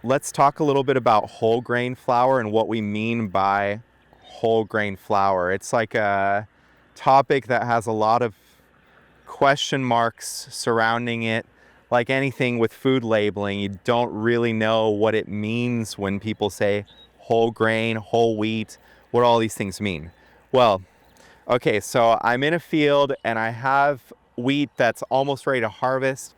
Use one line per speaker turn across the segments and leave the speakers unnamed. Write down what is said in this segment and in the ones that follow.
let's talk a little bit about whole grain flour and what we mean by whole grain flour. It's like a topic that has a lot of question marks surrounding it. Like anything with food labeling, you don't really know what it means when people say whole grain, whole wheat, what all these things mean. Well, okay, so I'm in a field and I have wheat that's almost ready to harvest.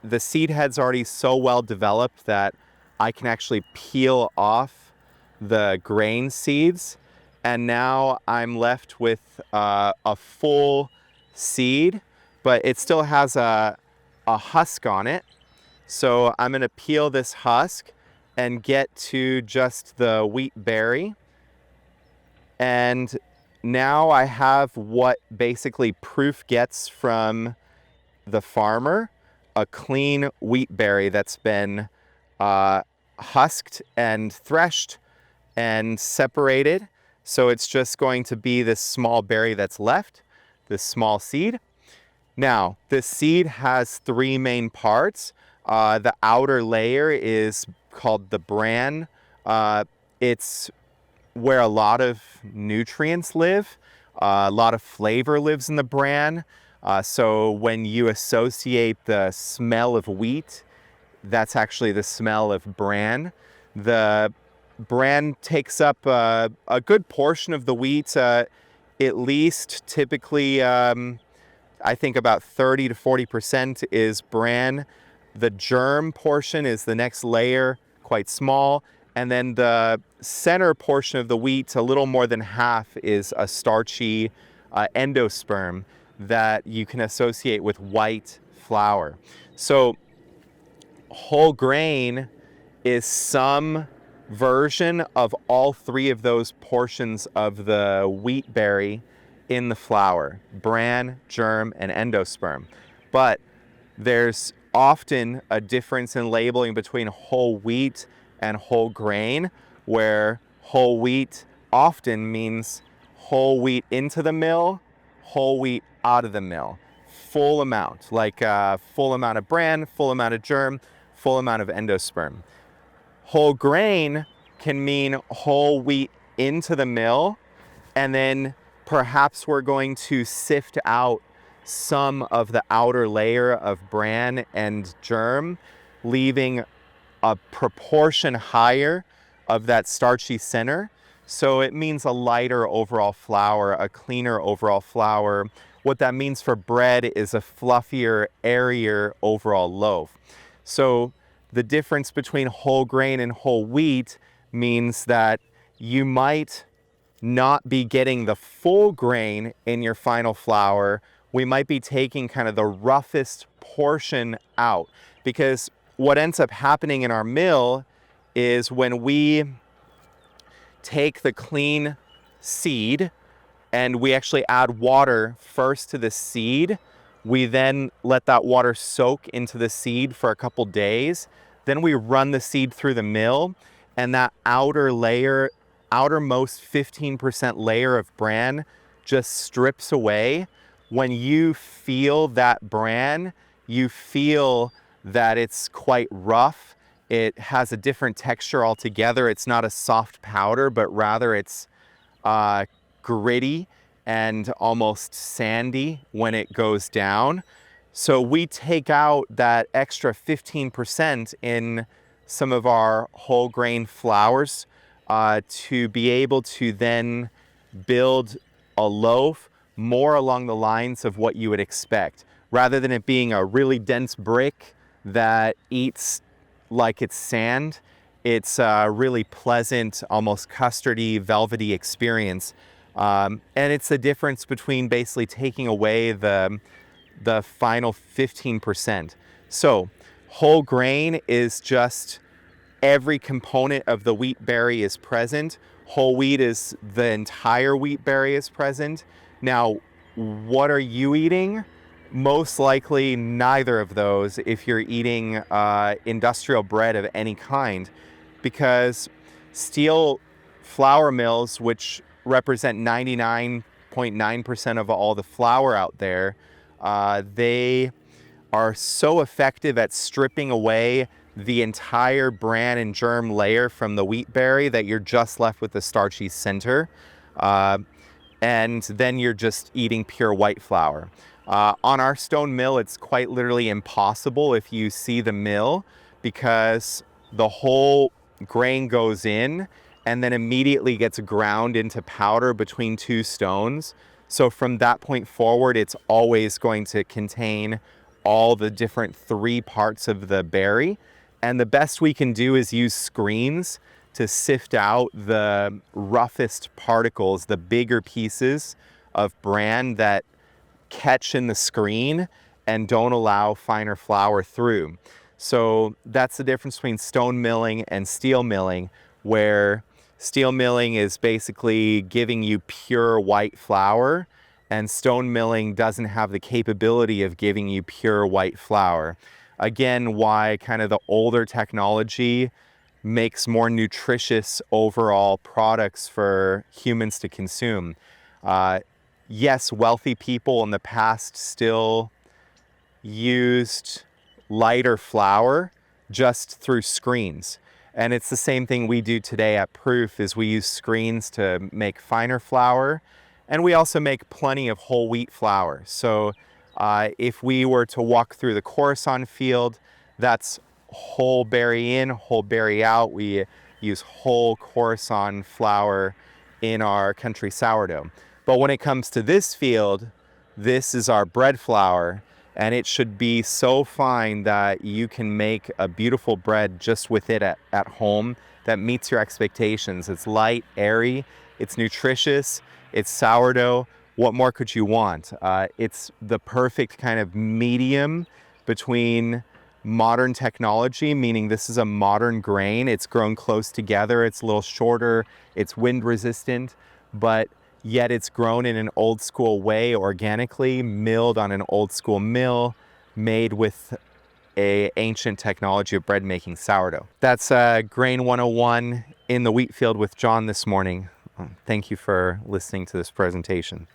The seed head's already so well developed that I can actually peel off the grain seeds. And now I'm left with a full seed, but it still has a husk on it. So I'm going to peel this husk and get to just the wheat berry. And now I have what basically proof gets from the farmer, a clean wheat berry that's been husked and threshed and separated. So it's just going to be this small berry that's left, this small seed. Now, this seed has three main parts. The outer layer is called the bran. It's where a lot of nutrients live. A lot of flavor lives in the bran. So when you associate the smell of wheat, that's actually the smell of bran. The bran takes up a good portion of the wheat, at least typically, I think about 30 to 40% is bran. The germ portion is the next layer, quite small. And then the center portion of the wheat, a little more than half, is a starchy endosperm that you can associate with white flour. So whole grain is some version of all three of those portions of the wheat berry in the flour: bran, germ, and endosperm. But there's often a difference in labeling between whole wheat and whole grain, where whole wheat often means whole wheat into the mill, whole wheat out of the mill. Full amount, like full amount of bran, full amount of germ, full amount of endosperm. Whole grain can mean whole wheat into the mill, and then perhaps we're going to sift out some of the outer layer of bran and germ, leaving a proportion higher of that starchy center. So it means a lighter overall flour, a cleaner overall flour. What that means for bread is a fluffier, airier overall loaf. So the difference between whole grain and whole wheat means that you might not be getting the full grain in your final flour. We might be taking kind of the roughest portion out, because what ends up happening in our mill is when we take the clean seed and we actually add water first to the seed, we then let that water soak into the seed for a couple days. Then we run the seed through the mill, and that outer layer, outermost 15% layer of bran just strips away. When you feel that bran, you feel that it's quite rough. It has a different texture altogether. It's not a soft powder, but rather it's gritty and almost sandy when it goes down. So we take out that extra 15% in some of our whole grain flours to be able to then build a loaf more along the lines of what you would expect, rather than it being a really dense brick that eats like it's sand. It's a really pleasant, almost custardy, velvety experience. And it's the difference between basically taking away the final 15%. So whole grain is just every component of the wheat berry is present. Whole wheat is the entire wheat berry is present. Now, what are you eating? Most likely neither of those if you're eating industrial bread of any kind, because steel flour mills, which represent 99.9% of all the flour out there, they are so effective at stripping away the entire bran and germ layer from the wheat berry that you're just left with the starchy center. And then you're just eating pure white flour. On our stone mill, it's quite literally impossible if you see the mill, because the whole grain goes in and then immediately gets ground into powder between two stones. So from that point forward, it's always going to contain all the different three parts of the berry. And the best we can do is use screens to sift out the roughest particles, the bigger pieces of bran that catch in the screen and don't allow finer flour through. So that's the difference between stone milling and steel milling, where steel milling is basically giving you pure white flour, and stone milling doesn't have the capability of giving you pure white flour. Again, why kind of the older technology makes more nutritious overall products for humans to consume. Yes, wealthy people in the past still used lighter flour just through screens. And it's the same thing we do today at Proof, is we use screens to make finer flour, and we also make plenty of whole wheat flour. So if we were to walk through the Coruscant field, that's whole berry in, whole berry out. We use whole Coruscant flour in our country sourdough. But when it comes to this field, this is our bread flour, and it should be so fine that you can make a beautiful bread just with it at home that meets your expectations. It's light, airy, it's nutritious, it's sourdough. What more could you want? It's the perfect kind of medium between modern technology, meaning this is a modern grain. It's grown close together, it's a little shorter, it's wind resistant, but yet it's grown in an old school way, organically, milled on an old school mill, made with a ancient technology of bread making sourdough. That's Grain 101 in the wheat field with John this morning. Thank you for listening to this presentation.